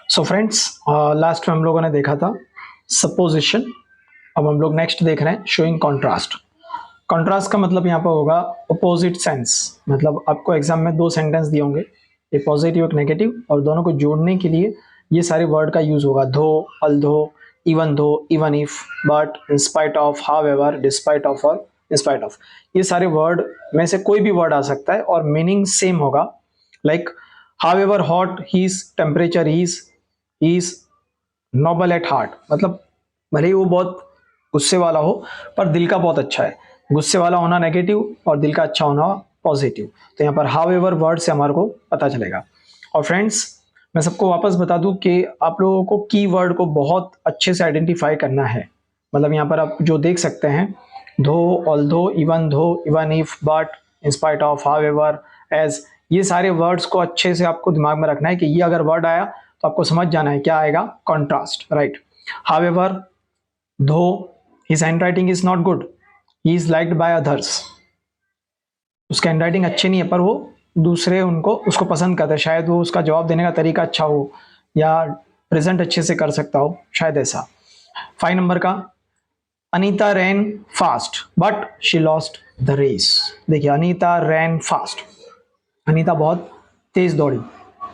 So friends, last में हम लोगों ने देखा था सपोजिशन। अब हम लोग नेक्स्ट देख रहे हैं शोइंग कॉन्ट्रास्ट। कॉन्ट्रास्ट का मतलब यहाँ पर होगा अपोजिट सेंस। मतलब आपको एग्जाम में दो सेंटेंस दिए होंगे, एक पॉजिटिव एक नेगेटिव, और दोनों को जोड़ने के लिए ये सारे वर्ड का यूज होगा। दो, even if, but, in spite of, however, despite of और इन स्पाइट ऑफ। ये सारे वर्ड में से कोई भी वर्ड आ सकता है और मीनिंग सेम होगा। Like however hot his temperature is noble at heart. मतलब भले ही वो बहुत गुस्से वाला हो पर दिल का बहुत अच्छा है। गुस्से वाला होना नेगेटिव और दिल का अच्छा होना पॉजिटिव। तो यहाँ पर हाउ एवर वर्ड से हमारे को पता चलेगा। और फ्रेंड्स, मैं सबको वापस बता दूं कि आप लोगों को की वर्ड को बहुत अच्छे से आइडेंटिफाई करना है। मतलब यहाँ पर आप जो देख सकते हैं, though, even if, but, in spite of, however, as, ये सारे वर्ड्स को अच्छे से आपको दिमाग में रखना है कि ये अगर वर्ड आया तो आपको समझ जाना है क्या आएगा, कॉन्ट्रास्ट, राइट। हाउएवर, दो his handwriting is not good, he is liked by others. उसके हैंडराइटिंग अच्छे नहीं है पर वो दूसरे उसको पसंद करते हैं। शायद वो उसका जवाब देने का तरीका अच्छा हो या प्रेजेंट अच्छे से कर सकता हो, शायद ऐसा। 5 नंबर का, Anita ran fast but she lost the race. देखिए, अनीता रैन फास्ट, अनीता बहुत तेज दौड़ी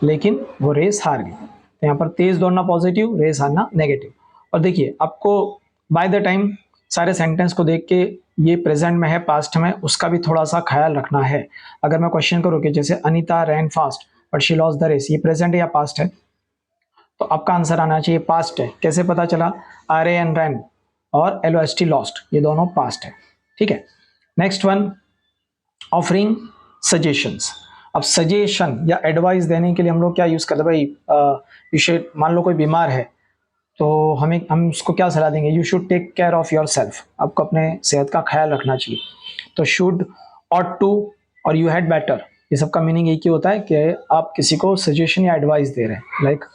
लेकिन वो रेस हार गई। तो यहाँ पर तेज दौड़ना पॉजिटिव, रेस हारना नेगेटिव। और देखिए, आपको बाय द टाइम सारे सेंटेंस को देख के ये प्रेजेंट में है पास्ट में, उसका भी थोड़ा सा ख्याल रखना है। अगर मैं क्वेश्चन करूँ कि जैसे Anita ran fast but she lost the race, ये प्रेजेंट है या पास्ट है, तो आपका आंसर आना चाहिए पास्ट है। कैसे पता चला? आर ए एन रैन और L O S T lost, ये दोनों पास्ट है। ठीक है, नेक्स्ट वन, ऑफरिंग सजेशंस। अब सजेशन या एडवाइस देने के लिए हम लोग क्या यूज करते हैं भाई? विषय, मान लो कोई बीमार है तो हम उसको क्या सलाह देंगे? You should take care of yourself, आपको अपने सेहत का ख्याल रखना चाहिए। तो शुड, ऑट टू और यू हैड बेटर, ये सब का मीनिंग एक ही होता है कि आप किसी को सजेशन या एडवाइस दे रहे हैं। Like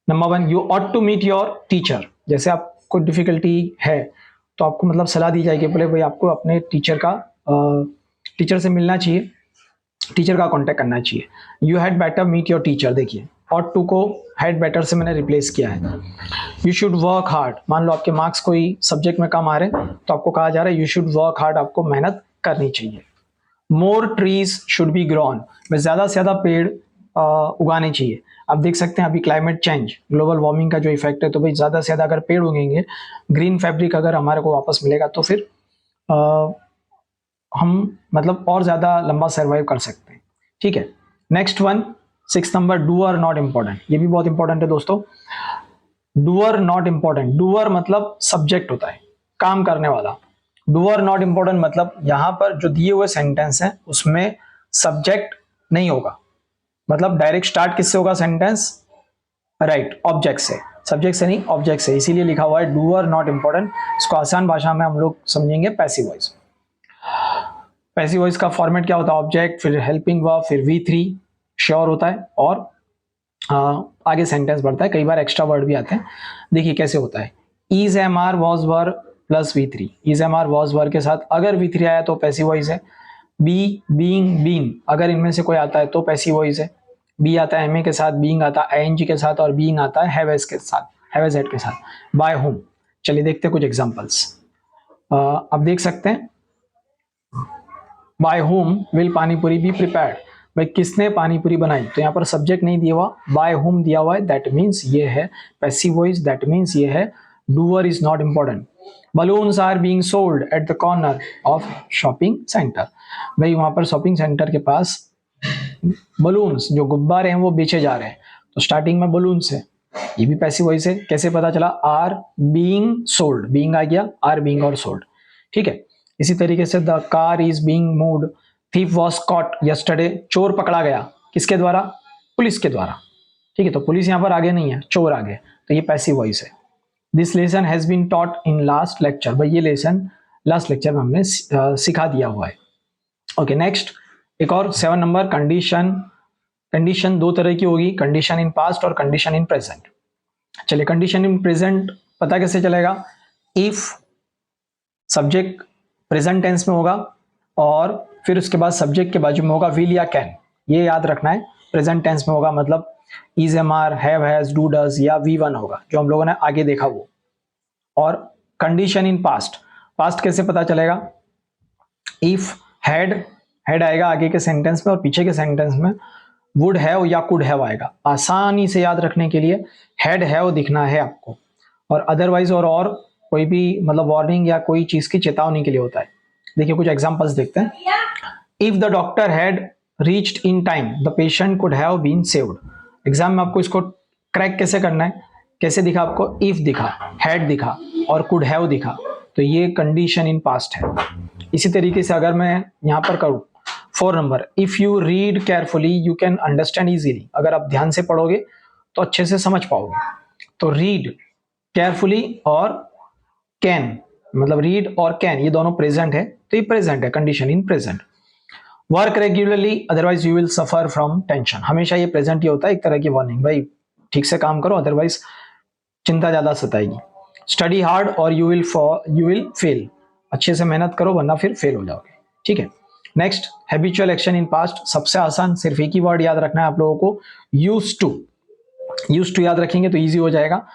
number 1, you ought to meet your teacher. जैसे आपको डिफिकल्टी है तो आपको मतलब सलाह दी जाएगी, बोले भाई आपको अपने टीचर से मिलना चाहिए, टीचर का कांटेक्ट करना चाहिए। You had better meet your teacher. देखिए, ऑट टू को हैड बेटर से मैंने रिप्लेस किया है। यू शुड वर्क हार्ड, मान लो आपके मार्क्स कोई सब्जेक्ट में कम आ रहे हैं तो आपको कहा जा रहा है यू शुड वर्क हार्ड, आपको मेहनत करनी चाहिए। More trees should be grown, में ज़्यादा से ज़्यादा पेड़ उगाने चाहिए। आप देख सकते हैं अभी क्लाइमेट चेंज, ग्लोबल वार्मिंग का जो इफेक्ट है, तो भाई ज़्यादा से ज़्यादा अगर पेड़ उगेंगे, ग्रीन फैब्रिक अगर हमारे को वापस मिलेगा तो फिर हम मतलब और ज़्यादा लंबा सर्वाइव कर सकते हैं। ठीक है, next one, 6 number, doer not important. ये भी बहुत इंपॉर्टेंट है दोस्तों। डूअर नॉट इम्पॉर्टेंट, डूअर मतलब सब्जेक्ट होता है, काम करने वाला। डूअर नॉट इम्पॉर्टेंट मतलब यहाँ पर जो दिए हुए सेंटेंस है उसमें सब्जेक्ट नहीं होगा। मतलब डायरेक्ट स्टार्ट किससे होगा सेंटेंस? राइट, ऑब्जेक्ट से। सब्जेक्ट से नहीं, ऑब्जेक्ट से, इसीलिए लिखा हुआ है डूअर नॉट इम्पॉर्टेंट। इसको आसान भाषा में हम लोग समझेंगे पैसिव वॉइस। पैसिव वॉइस का फॉर्मेट क्या होता है? ऑब्जेक्ट, फिर हेल्पिंग वर्ब, फिर V3 श्योर होता है और आगे सेंटेंस बढ़ता है। कई बार एक्स्ट्रा वर्ड भी आते हैं। देखिए कैसे होता है, is am are was were plus V3। Is am are was were के साथ अगर V3 आया तो पैसिव वॉइस है। बी, बीइंग, बीन, अगर इनमें से कोई आता है तो पैसिव वॉइस है। बी आता है एम ए के साथ, बीइंग आता है ING के साथ और बीइंग आता है हैव एज के साथ, हैव एज एड के साथ। बाय होम, चलिए देखते हैं कुछ एग्जांपल्स। अब देख सकते हैं, by whom will panipuri be prepared, भाई किसने पानीपुरी बनाई? तो यहाँ पर सब्जेक्ट नहीं दिया हुआ, बाय होम दिया हुआ है, दैट मीन्स ये है पैसिव वॉइस, दैट मीन्स ये है doer is not important. Balloons are being sold at the corner of shopping centre, भाई वहां पर शॉपिंग सेंटर के पास बलून्स, जो गुब्बारे हैं वो बेचे जा रहे हैं, तो स्टार्टिंग में बलून्स है, ये भी पैसिव वॉइस है। कैसे पता चला? आर बीइंग सोल्ड, बीइंग आ गया, आर बीइंग और सोल्ड। ठीक है, इसी तरीके से the car is being moved, thief was caught yesterday, चोर पकड़ा गया, किसके द्वारा? पुलिस के द्वारा। ठीक है, तो पुलिस यहाँ पर आगे नहीं है, चोर आगे, तो ये पैसिव वॉइस है। This lesson has been taught in last lecture, भाई ये लेसन लास्ट लेक्चर में हमने सिखा दिया हुआ है। ओके, नेक्स्ट एक और 7 नंबर, कंडीशन। कंडीशन दो तरह की होगी, कंडीशन इन पास्ट और कंडीशन इन प्रेजेंट। चलिए, कंडीशन इन प्रेजेंट पता कैसे चलेगा? इफ सब्जेक्ट प्रेजेंट टेंस में होगा और फिर उसके बाद सब्जेक्ट के बाजू में होगा विल या कैन, ये याद रखना है। प्रेजेंट टेंस में होगा मतलब is, am are, have, has, do, does या V1 होगा जो हम लोगों ने आगे देखा वो। और कंडीशन इन पास्ट, पास्ट कैसे पता चलेगा? इफ हैड आएगा आगे के सेंटेंस में और पीछे के सेंटेंस में वुड हैव या कुड हैव आएगा। आसानी से याद रखने के लिए हैड हैव दिखना है आपको, और अदरवाइज और कोई भी मतलब वार्निंग या कोई चीज की चेतावनी के लिए होता है। देखिए कुछ एग्जांपल्स देखते हैं। If the doctor had reached in time the patient could have been saved. Exam में आपको इसको क्रैक कैसे करना है, कैसे दिखा आपको? इफ दिखा, हैड दिखा और कुड हैव दिखा, तो ये कंडीशन इन पास्ट है। इसी तरीके से अगर मैं यहाँ पर करूँ 4 number, if you read carefully you can understand easily. अगर आप ध्यान से पढ़ोगे तो अच्छे से समझ पाओगे। तो रीड, केयरफुली और कैन, मतलब रीड और कैन ये दोनों प्रेजेंट है, तो ये प्रेजेंट है, condition in present. Work regularly otherwise you will suffer from tension, हमेशा ये प्रेजेंट ही होता है, एक तरह की वार्निंग, भाई ठीक से काम करो अदरवाइज चिंता ज्यादा सताएगी। स्टडी हार्ड और यू विल फेल, अच्छे से मेहनत करो वरना फिर फेल हो जाओगे। ठीक है, next habitual action in past, सबसे आसान, सिर्फ एक ही वर्ड याद रखना है आप लोगों को, यूज्ड टू याद रखेंगे तो इजी हो जाएगा।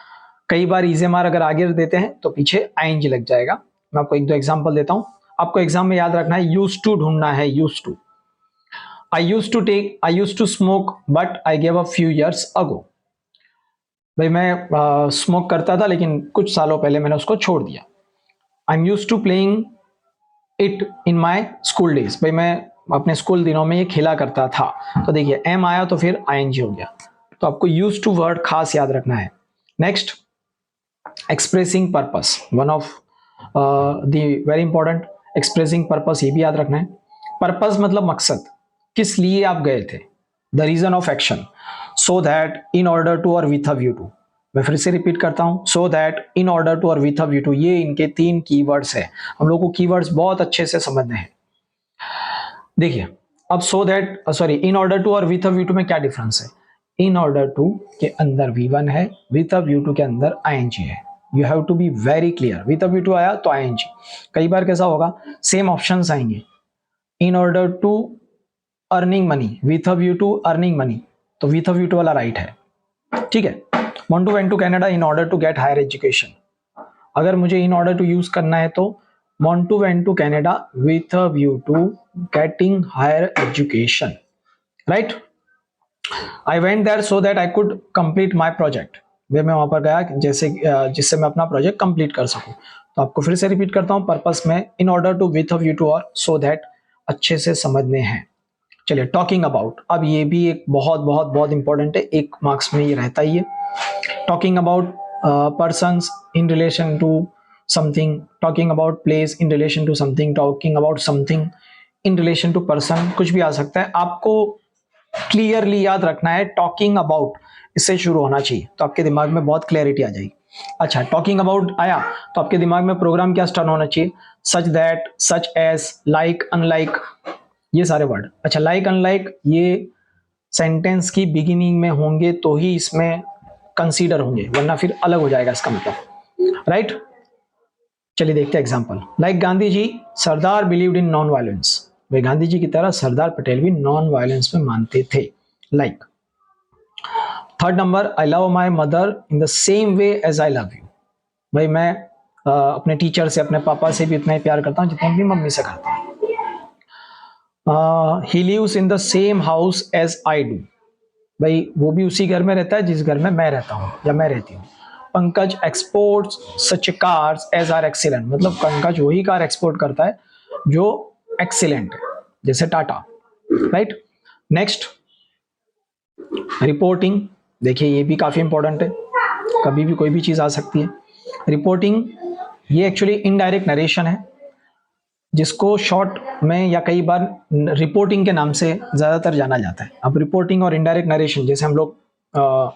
कई बार इजेमार अगर आगे देते हैं तो पीछे आईएनजी लग जाएगा। मैं आपको 1-2 एग्जांपल देता हूं, आपको एग्जाम में याद रखना है यूज्ड टू ढूंढना है। Used to, I used to smoke but I give up few years ago. भाई मैं स्मोक करता था लेकिन कुछ सालों पहले मैंने उसको छोड़ दिया। I am used to playing it in my school days, भाई मैं अपने स्कूल दिनों में ये खेला करता था। तो देखिए एम आया तो फिर आईएनजी हो गया, तो आपको यूज्ड टू वर्ड खास याद रखना है। Next expressing purpose, one of the very important, expressing purpose ये भी याद रखना है। पर्पस मतलब मकसद, किस लिए आप गए थे, the reason of action, so that, in order to और विथ अ व्यू टू। मैं फिर से रिपीट करता हूं, so that, in order to और विथ अ व्यू टू, ये इनके 3 कीवर्ड्स है। हम लोग को कीवर्ड्स बहुत अच्छे से समझने हैं। देखिए अब so that in order to और विथ अ व्यू टू में क्या डिफरेंस है? इन ऑर्डर टू के अंदर V1 है, विथ अ व्यू टू के अंदर आईएनजी है। You have to be very clear, with a view to आया तो आईएनजी। कई बार कैसा होगा, सेम ऑप्शंस आएंगे, in order to earning money, with a view to earning money, तो विथ अ व्यू टू वाला राइट है। ठीक है, want to went to Canada in order to get higher education, अगर मुझे in order to यूज करना है तो want to went to Canada with a view to getting higher education, right? I went there so that I could complete my project, वे मैं वहां पर गया जिससे मैं अपना प्रोजेक्ट कंप्लीट कर सकूं। तो आपको फिर से रिपीट करता हूं, पर्पस में in order to, with a view to और सो दैट अच्छे से समझने हैं। चलिए टॉकिंग अबाउट, अब ये भी एक बहुत बहुत बहुत इंपॉर्टेंट है, 1 मार्क्स में ये रहता ही है। Talking about persons in relation to something, talking about place in relation to something, talking about something in relation to person, कुछ भी आ सकता है। आपको क्लियरली याद रखना है टॉकिंग अबाउट, इससे शुरू होना चाहिए तो आपके दिमाग में बहुत क्लैरिटी आ जाएगी। अच्छा, टॉकिंग अबाउट आया तो आपके दिमाग में प्रोग्राम क्या स्टार्ट होना चाहिए? Such that, such as, like, unlike, ये सारे वर्ड। अच्छा, लाइक अनलाइक ये सेंटेंस की बिगिनिंग में होंगे तो ही इसमें कंसीडर होंगे, वरना फिर अलग हो जाएगा इसका मतलब, राइट? चलिए देखते हैं example. Like Gandhi ji, Sardar believed in non violence, वे गांधी जी की तरह सरदार पटेल भी नॉन वायलेंस में मानते थे। Like 3rd number, I love my mother in the same way as I love you, भाई मैं अपने टीचर से, अपने पापा से भी उतना ही प्यार करता हूँ जितना अपनी मम्मी से करता हूँ। He lives in the same house as I do, भाई वो भी उसी घर में रहता है जिस घर में मैं रहता हूँ या मैं रहती हूँ। Pankaj exports such cars as are excellent, मतलब पंकज वही कार एक्सपोर्ट करता है जो एक्सीलेंट है, जैसे टाटा, राइट? नेक्स्ट रिपोर्टिंग, देखिए ये भी काफी इंपॉर्टेंट है, कभी भी कोई भी चीज आ सकती है। रिपोर्टिंग ये एक्चुअली इनडायरेक्ट नरेशन है, जिसको शॉर्ट में या कई बार रिपोर्टिंग के नाम से ज्यादातर जाना जाता है। अब रिपोर्टिंग और इनडायरेक्ट नरेशन जैसे हम लोग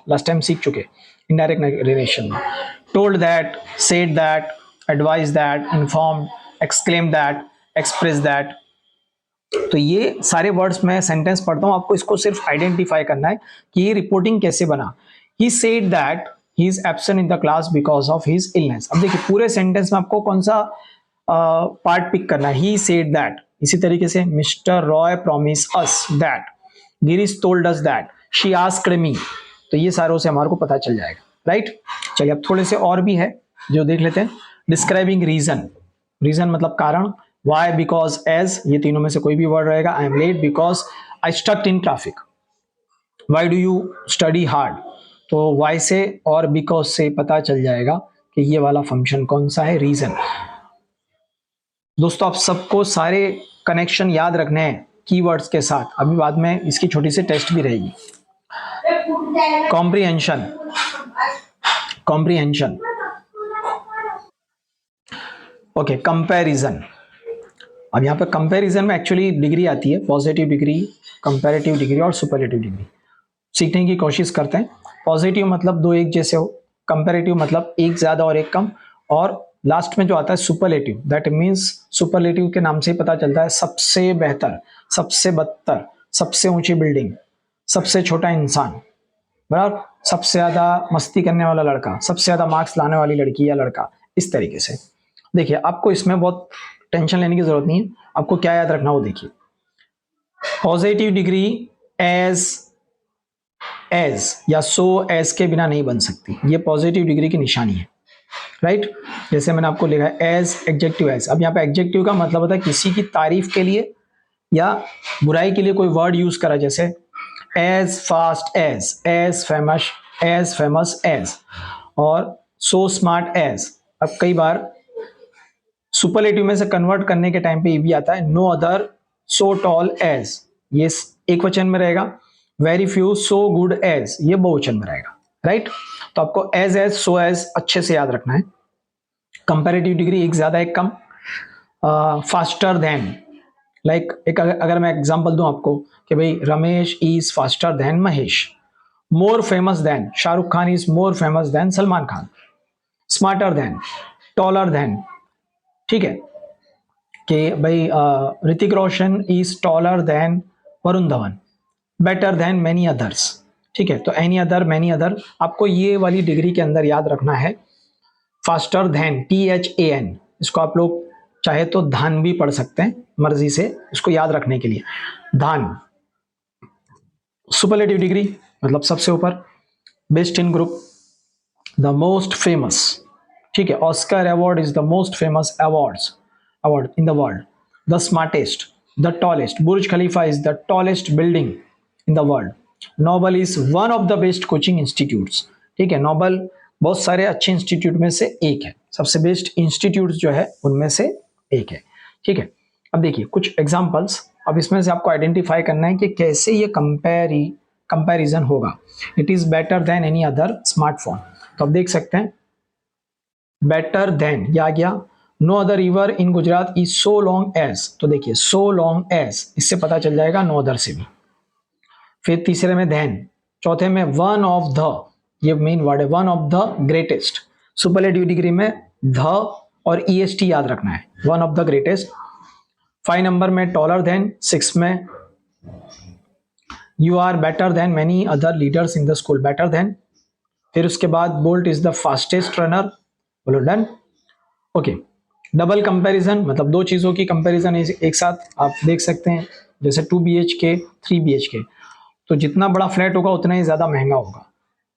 लास्ट टाइम सीख चुके, इनडायरेक्ट नरेशन में told that, said that, advise that, informed, exclaim that, express that, तो ये सारे वर्ड्स में सेंटेंस पढ़ता हूँ, आपको इसको सिर्फ आइडेंटिफाई करना है कि ये रिपोर्टिंग कैसे बना। He said that he is absent in the class because of his illness. अब देखिए पूरे सेंटेंस में आपको कौन सा पार्ट पिक करना है, ही सेड दैट। इसी तरीके से mister Roy promise us that, Girish told us that, she asked me, तो ये सारों से हमारे को पता चल जाएगा, राइट। चलिए अब थोड़े से और भी है जो देख लेते हैं। डिस्क्राइबिंग रीजन, रीजन मतलब कारण, वाई, बिकॉज, एज, ये तीनों में से कोई भी वर्ड रहेगा। I am late because I stuck in traffic. Why do you study hard, तो वाई से और बिकॉज से पता चल जाएगा कि ये वाला फंक्शन कौन सा है, रीजन। दोस्तों आप सबको सारे कनेक्शन याद रखने हैं कीवर्ड्स के साथ, अभी बाद में इसकी छोटी सी टेस्ट भी रहेगी। Comprehension, comprehension, okay. कंपैरिजन, अब यहाँ पे कंपैरिजन में एक्चुअली डिग्री आती है, पॉजिटिव डिग्री, कंपैरेटिव डिग्री और सुपरलेटिव डिग्री। सीखने की कोशिश करते हैं। पॉजिटिव मतलब दो एक जैसे हो, कंपैरेटिव मतलब एक ज्यादा और एक कम, और लास्ट में जो आता है सुपरलेटिव, दैट मीन्स सुपरलेटिव के नाम से ही पता चलता है सबसे बेहतर, सबसे बदतर, सबसे ऊंची बिल्डिंग, सबसे छोटा इंसान, बराबर, सबसे ज्यादा मस्ती करने वाला लड़का, सबसे ज्यादा मार्क्स लाने वाली लड़की या लड़का, इस तरीके से। देखिए आपको इसमें बहुत टेंशन लेने की जरूरत नहीं है, आपको क्या याद रखना वो देखिए। पॉजिटिव डिग्री एज, एज या सो एज के बिना नहीं बन सकती, ये पॉजिटिव डिग्री की निशानी है, राइट। जैसे मैंने आपको लिखा है एज, एडजेक्टिव एज। अब यहाँ पे एडजेक्टिव का मतलब होता है किसी की तारीफ के लिए या बुराई के लिए कोई वर्ड यूज करा, जैसे as fast as famous as, और सो स्मार्ट एज। अब कई बार सुपरलेटिव में से कन्वर्ट करने के टाइम पे ये भी आता है no other so tall as, ये एक वचन में रहेगा। Very few so good as, ये बहुवचन में रहेगा, राइट। तो आपको एज सो एज अच्छे से याद रखना है। कंपैरेटिव डिग्री एक ज्यादा एक कम। फास्टर देन, लाइक एक अगर मैं एग्जांपल दूं आपको कि भाई Ramesh is faster than Mahesh. More famous than, Shahrukh Khan is more famous than Salman Khan. Smarter than, taller than, ठीक है, कि भाई Hrithik Roshan is taller than Varun Dhawan. Better than many others, ठीक है। तो एनी अदर, मेनी अदर, आपको ये वाली डिग्री के अंदर याद रखना है। फास्टर देन, THAN, इसको आप लोग चाहे तो धान भी पढ़ सकते हैं, मर्जी से, इसको याद रखने के लिए धान। सुपरलेटिव डिग्री मतलब सबसे ऊपर, best in group, the most famous, ठीक है। Oscar award is the most famous award in the world. The smartest, the tallest, Burj Khalifa is the tallest building in the world. Nobel is one of the best coaching institutes, ठीक है। Nobel बहुत सारे अच्छे institute में से एक है, सबसे बेस्ट इंस्टीट्यूट जो है उनमें से एक है, ठीक है। अब देखिए कुछ एग्जांपल्स, अब इसमें से आपको आइडेंटिफाई करना है कि कैसे ये कंपैरिजन होगा। It is better than any other smartphone, तो आप देख सकते हैं बेटर देन, ये आ गया। No other river in Gujarat is so long as, तो देखिए सो लॉन्ग एज, इससे पता चल जाएगा नो अदर से भी। फिर तीसरे में देन, चौथे में वन ऑफ द, ये मेन वर्ड है, one of the greatest. Superlative degree में द और EST याद रखना है, one of the greatest. 5 number में टॉलर देन, 6 में you are better than many other leaders in the school, better than. फिर उसके बाद Bolt is the fastest runner, बोलो डन, ओके। डबल कंपैरिजन मतलब दो चीजों की कंपैरिजन एक साथ आप देख सकते हैं, जैसे 2 BHK 3 BHK, तो जितना बड़ा फ्लैट होगा उतना ही ज्यादा महंगा होगा।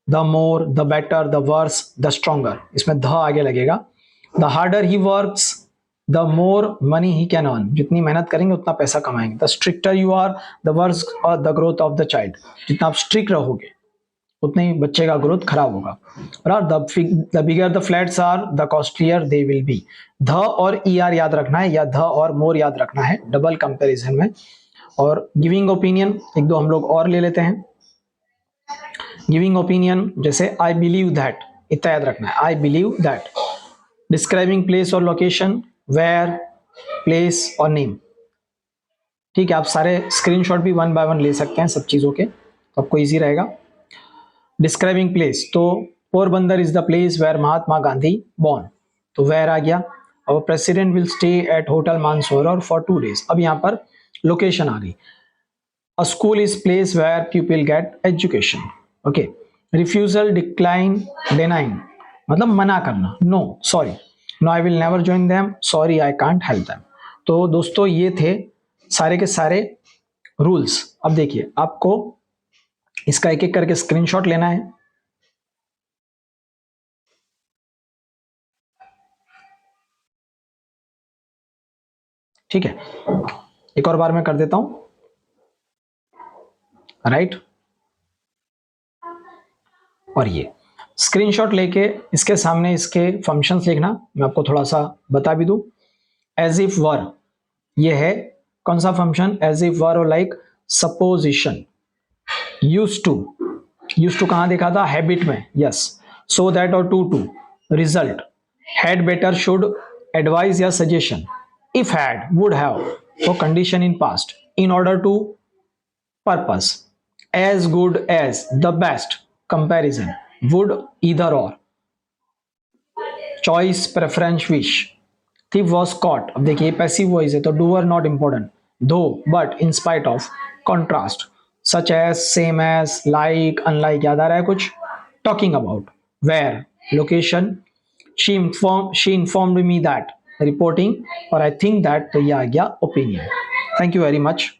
The more, the better, the worse, the stronger, इसमें द आगे लगेगा। The harder he works, the more money he can earn, जितनी मेहनत करेंगे उतना पैसा कमाएंगे। The stricter you are, the worse और the growth of the child, जितना आप स्ट्रिक्ट रहोगे उतने ही बच्चे का ग्रोथ खराब होगा। The bigger the flats are, the costlier they will be. The और ER याद रखना है या द और मोर याद रखना है डबल कंपैरिजन में। और गिविंग ओपिनियन एक दो हम लोग और ले लेते हैं। गिविंग ओपिनियन जैसे आई बिलीव दैट, इतना याद रखना है, I believe that. Describing place और लोकेशन, वेयर, प्लेस और नेम, ठीक है। आप सारे स्क्रीनशॉट भी 1 बाय 1 ले सकते हैं सब चीज़ों के, तो आपको ईजी रहेगा। डिस्क्राइबिंग प्लेस, तो Porbandar is the place where Mahatma Gandhi born, तो वेयर आ गया। और president will stay at hotel Mansarovar for 2 days, अब यहाँ पर लोकेशन आ गई। अ school is place where people get education, okay. Refusal, decline, डिनाइन मतलब मना करना, no sorry, no I will never join them, sorry I can't help them. तो दोस्तों ये थे सारे के सारे रूल्स। अब देखिए आपको इसका एक एक करके स्क्रीनशॉट लेना है। ठीक है, एक और बार मैं कर देता हूं, राइट। और ये स्क्रीनशॉट लेके इसके सामने इसके फंक्शंस लिखना। मैं आपको थोड़ा सा बता भी दूं, एज इफ वर, ये है कौन सा फंक्शन, एज इफ वर और लाइक सपोजिशन। यूज टू कहां देखा था, हैबिट में, यस। सो दैट और to result, had better should advice या suggestion, if had would have to condition in past, in order to purpose, as good as the best comparison, would either or, choice preference wish, thief was caught। अब देखिए passive voice है तो doer not important, though but in spite of, contrast such as, same as, like, unlike, याद आ रहा है कुछ, talking about, where, location, she informed me that, reporting, और आई थिंक दैट, तो ये आ गया opinion. Thank you very much.